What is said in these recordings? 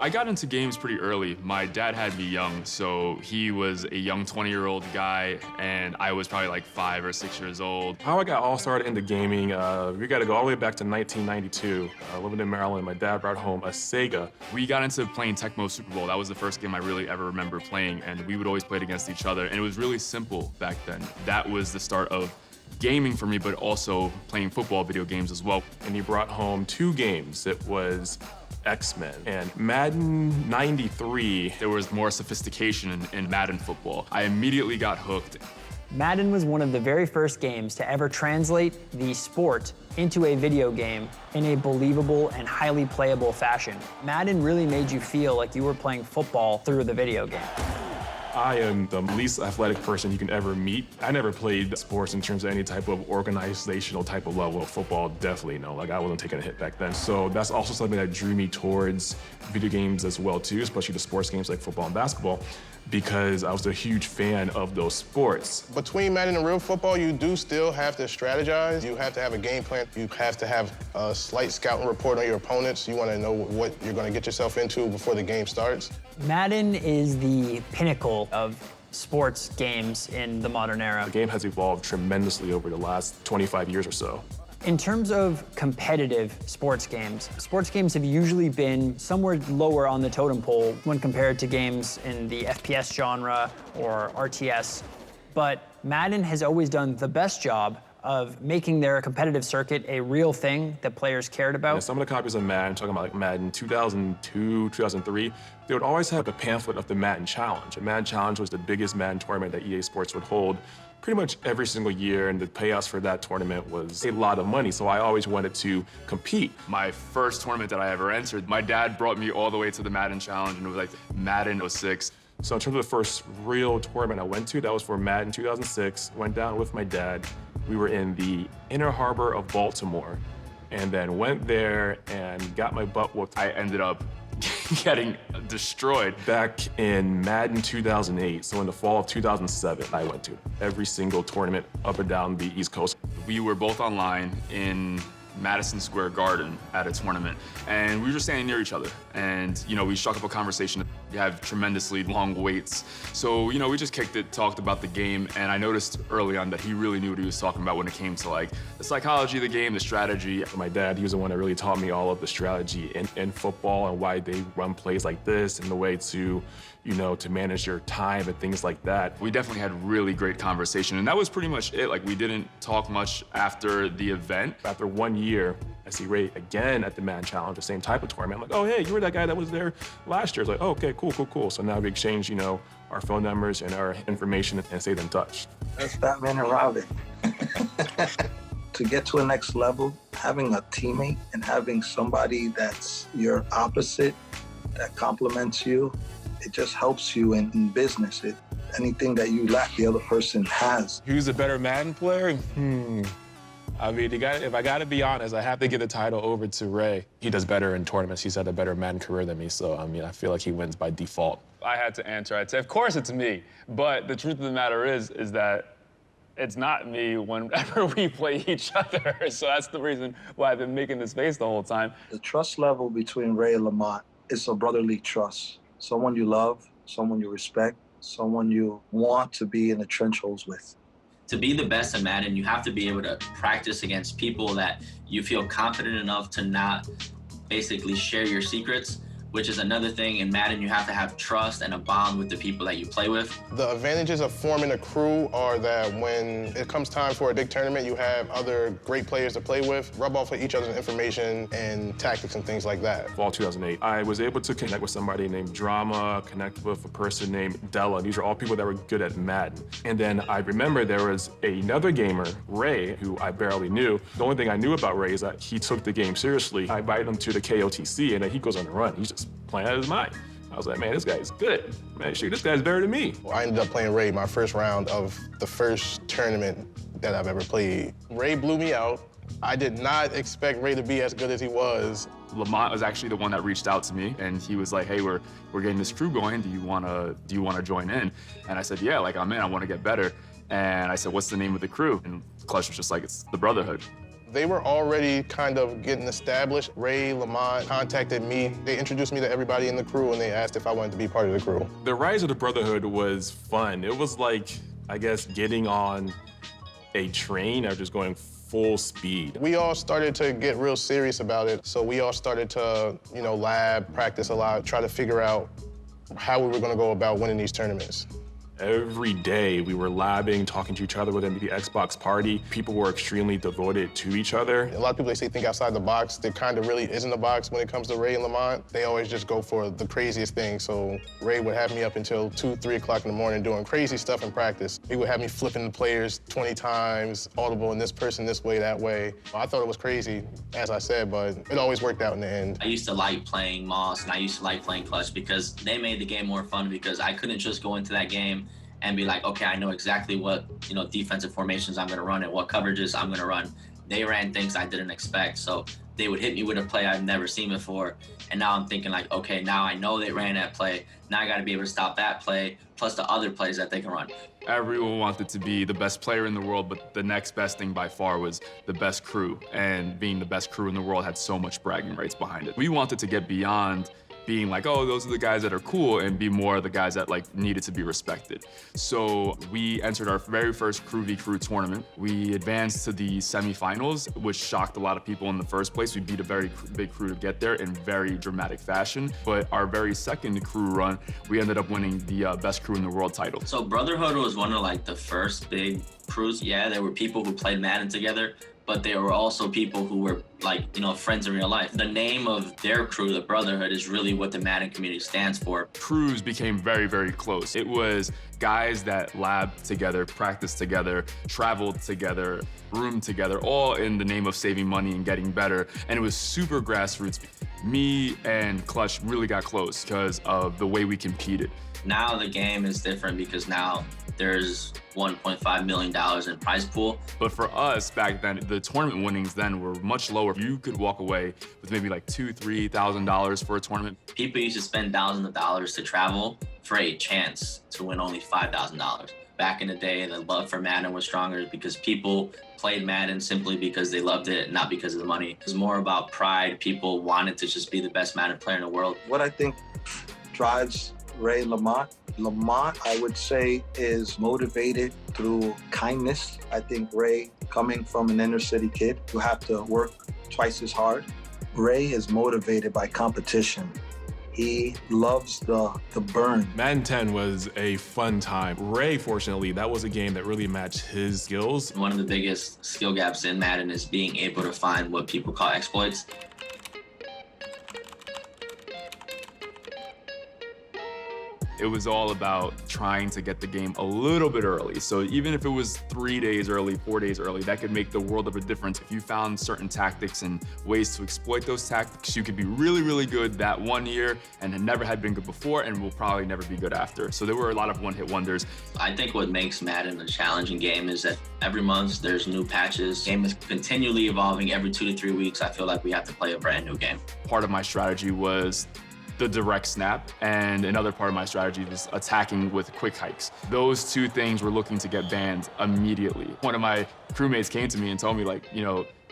I got into games pretty early. My dad had me young, so he was a young 20-year-old guy, and I was probably like 5 or 6 years old. How I got all started into gaming, we got to go all the way back to 1992. Living in Maryland, my dad brought home a Sega. We got into playing Tecmo Super Bowl. That was the first game I really ever remember playing, and we would always play it against each other, and it was really simple back then. That was the start of gaming for me, but also playing football video games as well. And he brought home 2 games. It was X-Men and Madden 93. There was more sophistication in Madden football. I immediately got hooked. Madden was one of the very first games to ever translate the sport into a video game in a believable and highly playable fashion. Madden really made you feel like you were playing football through the video game. I am the least athletic person you can ever meet. I never played sports in terms of any type of organizational type of level. Football, definitely no. Like, I wasn't taking a hit back then. So that's also something that drew me towards video games as well too, especially the sports games like football and basketball, because I was a huge fan of those sports. Between Madden and real football, you do still have to strategize. You have to have a game plan. You have to have a slight scouting report on your opponents. You want to know what you're going to get yourself into before the game starts. Madden is the pinnacle of sports games in the modern era. The game has evolved tremendously over the last 25 years or so. In terms of competitive sports games have usually been somewhere lower on the totem pole when compared to games in the FPS genre or RTS. But Madden has always done the best job of making their competitive circuit a real thing that players cared about. Yeah, some of the copies of Madden, talking about like Madden 2002, 2003, they would always have a pamphlet of the Madden Challenge. The Madden Challenge was the biggest Madden tournament that EA Sports would hold pretty much every single year, and the payouts for that tournament was a lot of money, so I always wanted to compete. My first tournament that I ever entered, my dad brought me all the way to the Madden Challenge, and it was like Madden 06. So in terms of the first real tournament I went to, that was for Madden 2006. Went down with my dad. We were in the inner harbor of Baltimore, and then went there and got my butt whooped. I ended up getting destroyed. Back in Madden 2008, so in the fall of 2007, I went to every single tournament up and down the East Coast. We were both online in Madison Square Garden at a tournament, and we were just standing near each other, and we struck up a conversation. We have tremendously long waits, so we just kicked it, talked about the game, and I noticed early on that he really knew what he was talking about when it came to like the psychology of the game, the strategy. My dad, he was the one that really taught me all of the strategy in football and why they run plays like this and the way to to manage your time and things like that. We definitely had really great conversation, and that was pretty much it. Like, we didn't talk much after the event. After 1 year, I see Ray again at the Madden Challenge, the same type of tournament. I'm like, oh, hey, you were that guy that was there last year. It's like, oh, okay, cool. So now we exchange, our phone numbers and our information and stayed in touch. That's Batman and Robin. To get to a next level, having a teammate and having somebody that's your opposite, that complements you, it just helps you in business. Anything that you lack, the other person has. Who's a better Madden player? I mean, if I gotta be honest, I have to give the title over to Ray. He does better in tournaments. He's had a better Madden career than me, so I feel like he wins by default. I had to answer. I'd say, of course it's me. But the truth of the matter is that it's not me whenever we play each other. So that's the reason why I've been making this face the whole time. The trust level between Ray and Lamont is a brotherly trust. Someone you love, someone you respect, someone you want to be in the trench holes with. To be the best at Madden, you have to be able to practice against people that you feel confident enough to not basically share your secrets, which is another thing. In Madden, you have to have trust and a bond with the people that you play with. The advantages of forming a crew are that when it comes time for a big tournament, you have other great players to play with, rub off of each other's information and tactics and things like that. Fall 2008, I was able to connect with somebody named Drama, connect with a person named Della. These are all people that were good at Madden. And then I remember there was another gamer, Ray, who I barely knew. The only thing I knew about Ray is that he took the game seriously. I invited him to the KOTC, and then he goes on a run. He's just playing out of his mind. I was like, man, this guy's good. Man, shoot, this guy's better than me. I ended up playing Ray my first round of the first tournament that I've ever played. Ray blew me out. I did not expect Ray to be as good as he was. Lamont was actually the one that reached out to me, and he was like, hey, we're getting this crew going. Do you wanna join in? And I said, yeah, like, I'm in. I want to get better. And I said, what's the name of the crew? And Clutch was just like, it's the Brotherhood. They were already kind of getting established. Ray, Lamont contacted me. They introduced me to everybody in the crew, and they asked if I wanted to be part of the crew. The rise of the Brotherhood was fun. It was like, I guess, getting on a train or just going full speed. We all started to get real serious about it, so we all started to, lab, practice a lot, try to figure out how we were going to go about winning these tournaments. Every day we were labbing, talking to each other within the Xbox party. People were extremely devoted to each other. A lot of people, they say think outside the box. There kind of really isn't a box when it comes to Ray and Lamont. They always just go for the craziest things. So Ray would have me up until 2, 3 o'clock in the morning doing crazy stuff in practice. He would have me flipping the players 20 times, audible in this person this way, that way. I thought it was crazy, as I said, but it always worked out in the end. I used to like playing Moss and I used to like playing Clutch because they made the game more fun because I couldn't just go into that game and be like, okay, I know exactly what, defensive formations I'm gonna run and what coverages I'm gonna run. They ran things I didn't expect. So they would hit me with a play I've never seen before. And now I'm thinking like, okay, now I know they ran that play. Now I gotta be able to stop that play, plus the other plays that they can run. Everyone wanted to be the best player in the world, but the next best thing by far was the best crew. And being the best crew in the world had so much bragging rights behind it. We wanted to get beyond being like, oh, those are the guys that are cool, and be more the guys that needed to be respected. So we entered our very first Crew v Crew tournament. We advanced to the semifinals, which shocked a lot of people in the first place. We beat a very big crew to get there in very dramatic fashion. But our very second crew run, we ended up winning the best crew in the world title. So Brotherhood was one of the first big crews. Yeah, there were people who played Madden together, but there were also people who were friends in real life. The name of their crew, the Brotherhood, is really what the Madden community stands for. Crews became very, very close. It was guys that labbed together, practiced together, traveled together, roomed together, all in the name of saving money and getting better. And it was super grassroots. Me and Clutch really got close because of the way we competed. Now the game is different because now there's $1.5 million in prize pool. But for us back then, the tournament winnings then were much lower. You could walk away with maybe $2,000, $3,000 for a tournament. People used to spend thousands of dollars to travel for a chance to win only $5,000. Back in the day, the love for Madden was stronger because people played Madden simply because they loved it, not because of the money. It was more about pride. People wanted to just be the best Madden player in the world. What I think drives Ray Lamont, I would say, is motivated through kindness. I think Ray, coming from an inner city kid, you have to work twice as hard. Ray is motivated by competition. He loves the burn. Madden 10 was a fun time. Ray, fortunately, that was a game that really matched his skills. One of the biggest skill gaps in Madden is being able to find what people call exploits. It was all about trying to get the game a little bit early. So even if it was 3 days early, 4 days early, that could make the world of a difference. If you found certain tactics and ways to exploit those tactics, you could be really, really good that one year and never had been good before and will probably never be good after. So there were a lot of one-hit wonders. I think what makes Madden a challenging game is that every month there's new patches. The game is continually evolving. Every 2 to 3 weeks, I feel like we have to play a brand new game. Part of my strategy was the direct snap, and another part of my strategy was attacking with quick hikes. Those two things were looking to get banned immediately. One of my crewmates came to me and told me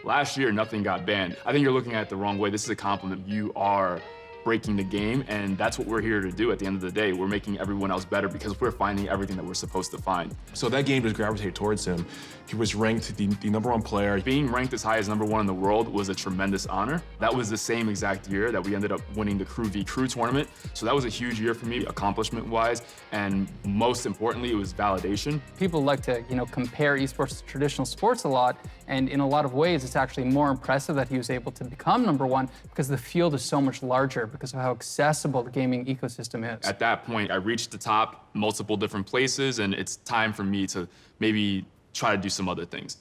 last year nothing got banned. I think you're looking at it the wrong way. This is a compliment. You are breaking the game, and that's what we're here to do at the end of the day. We're making everyone else better because we're finding everything that we're supposed to find. So that game just gravitated towards him. He was ranked the #1 player. Being ranked as high as #1 in the world was a tremendous honor. That was the same exact year that we ended up winning the Crew v Crew tournament. So that was a huge year for me, accomplishment-wise, and most importantly, it was validation. People like to, compare esports to traditional sports a lot, and in a lot of ways, it's actually more impressive that he was able to become #1 because the field is so much larger because of how accessible the gaming ecosystem is. At that point, I reached the top multiple different places, and it's time for me to maybe try to do some other things.